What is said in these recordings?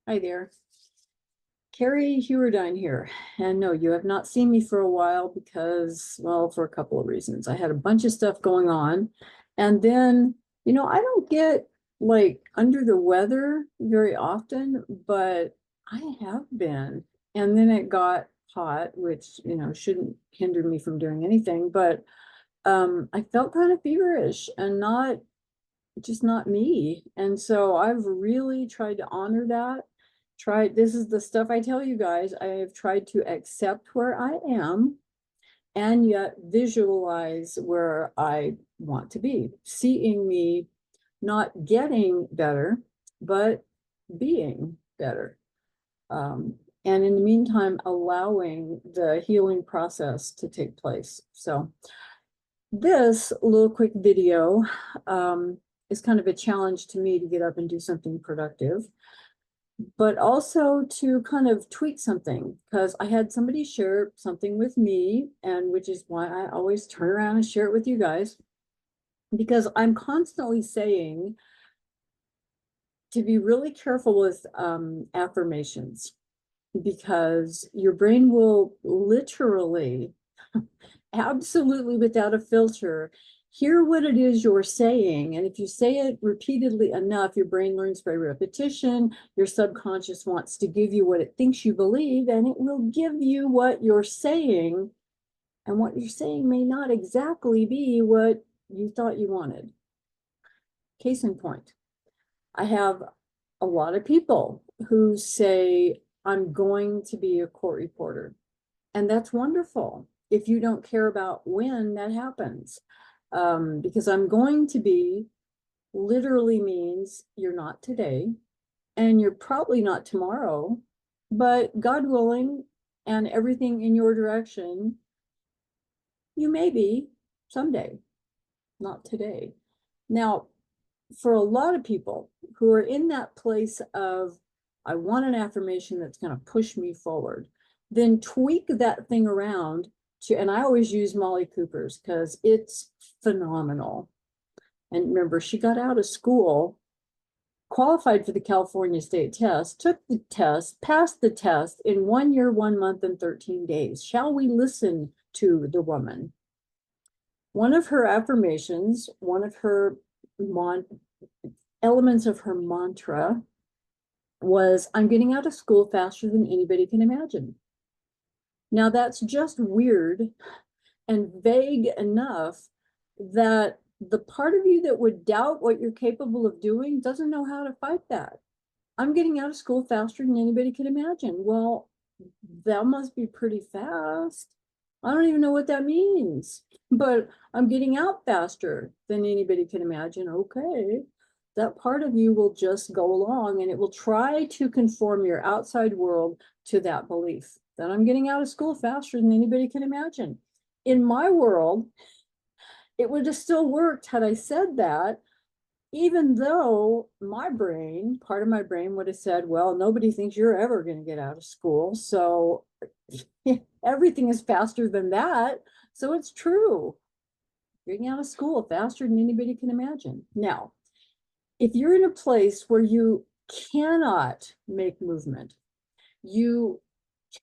Hi there. Carrie Hewerdine here. And no, you have not seen me for a while because, well, for a couple of reasons. I had a bunch of stuff going on. And then, I don't get like under the weather very often, but I have been. And then it got hot, which, shouldn't hinder me from doing anything. But I felt kind of feverish and not me. And so I've really tried to honor that. This is the stuff I tell you guys. I have tried to accept where I am and yet visualize where I want to be, seeing me not getting better, but being better. And in the meantime, allowing the healing process to take place. So this little quick video is kind of a challenge to me to get up and do something productive, but also to kind of tweak something, because I had somebody share something with me, and which is why I always turn around and share it with you guys, because I'm constantly saying to be really careful with affirmations, because your brain will literally, absolutely without a filter, hear what it is you're saying. And if you say it repeatedly enough, your brain learns by repetition. Your subconscious wants to give you what it thinks you believe, and it will give you what you're saying. And what you're saying may not exactly be what you thought you wanted. Case in point, I have a lot of people who say, I'm going to be a court reporter. And that's wonderful if you don't care about when that happens. Because I'm going to be literally means you're not today, and you're probably not tomorrow, but God willing and everything in your direction, you may be someday, not today. Now, for a lot of people who are in that place of, I want an affirmation that's going to push me forward, then tweak that thing around to, and I always use Molly Cooper's because it's phenomenal. And remember, she got out of school, qualified for the California state test, took the test, passed the test in 1 year, 1 month, and 13 days. Shall we listen to the woman? One of her affirmations, one of her elements of her mantra was, I'm getting out of school faster than anybody can imagine. Now that's just weird and vague enough that the part of you that would doubt what you're capable of doing doesn't know how to fight that. I'm getting out of school faster than anybody can imagine. Well, that must be pretty fast. I don't even know what that means, but I'm getting out faster than anybody can imagine. Okay. That part of you will just go along, and it will try to conform your outside world to that belief that I'm getting out of school faster than anybody can imagine. In my world, it would have still worked had I said that, even though my brain, part of my brain would have said, well, nobody thinks you're ever going to get out of school. So everything is faster than that. So it's true. Getting out of school faster than anybody can imagine. Now, if you're in a place where you cannot make movement, you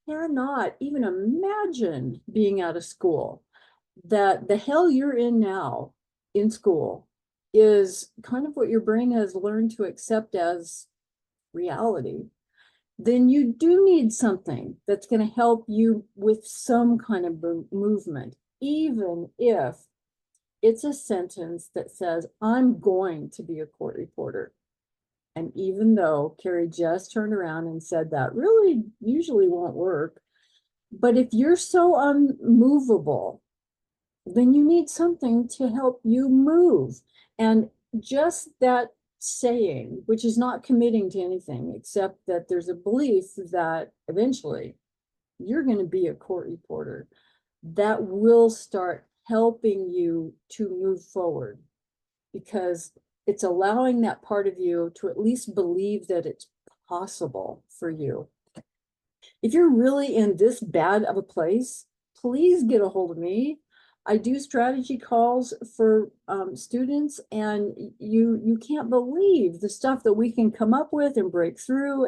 cannot even imagine being out of school, that the hell you're in now in school is kind of what your brain has learned to accept as reality, then you do need something that's going to help you with some kind of movement, even if it's a sentence that says, I'm going to be a court reporter. And even though Carrie just turned around and said that really usually won't work, but if you're so unmovable, then you need something to help you move. And just that saying, which is not committing to anything, except that there's a belief that eventually you're going to be a court reporter, that will start helping you to move forward, because it's allowing that part of you to at least believe that it's possible for you. If you're really in this bad of a place, please get a hold of me. I do strategy calls for students, and you can't believe the stuff that we can come up with and break through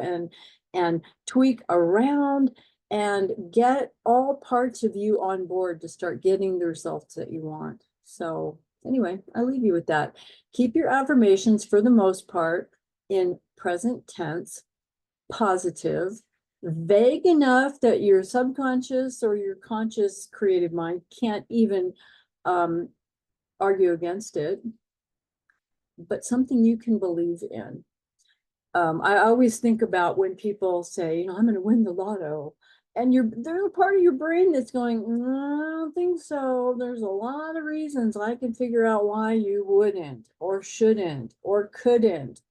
and tweak around and get all parts of you on board to start getting the results that you want. So anyway, I leave you with that. Keep your affirmations for the most part in present tense, positive, vague enough that your subconscious or your conscious creative mind can't even argue against it, but something you can believe in. I always think about when people say, I'm going to win the lotto. And there's a part of your brain that's going, I don't think so. There's a lot of reasons I can figure out why you wouldn't or shouldn't or couldn't.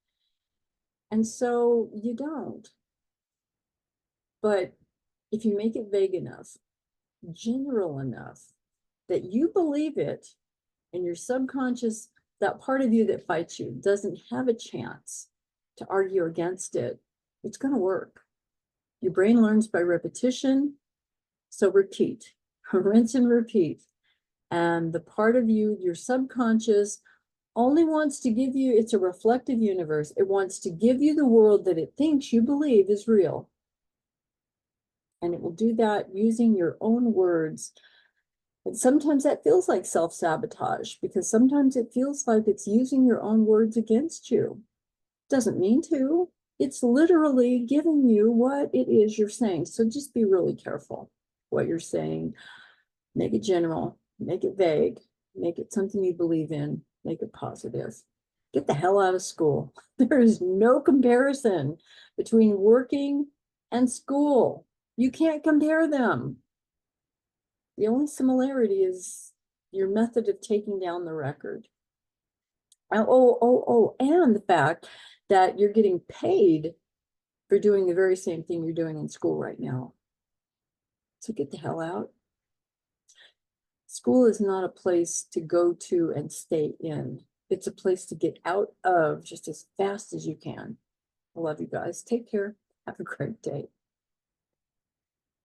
And so you don't. But if you make it vague enough, general enough that you believe it, and your subconscious, that part of you that fights you, doesn't have a chance to argue against it, it's going to work. Your brain learns by repetition. So repeat, rinse and repeat. And the part of you, your subconscious, only wants to give you, it's a reflective universe. It wants to give you the world that it thinks you believe is real. And it will do that using your own words. And sometimes that feels like self-sabotage, because sometimes it feels like it's using your own words against you. Doesn't mean to. It's literally giving you what it is you're saying. So just be really careful what you're saying. Make it general, make it vague, make it something you believe in, make it positive. Get the hell out of school. There is no comparison between working and school. You can't compare them. The only similarity is your method of taking down the record. And the fact that you're getting paid for doing the very same thing you're doing in school right now. So get the hell out. School is not a place to go to and stay in. It's a place to get out of just as fast as you can. I love you guys. Take care. Have a great day.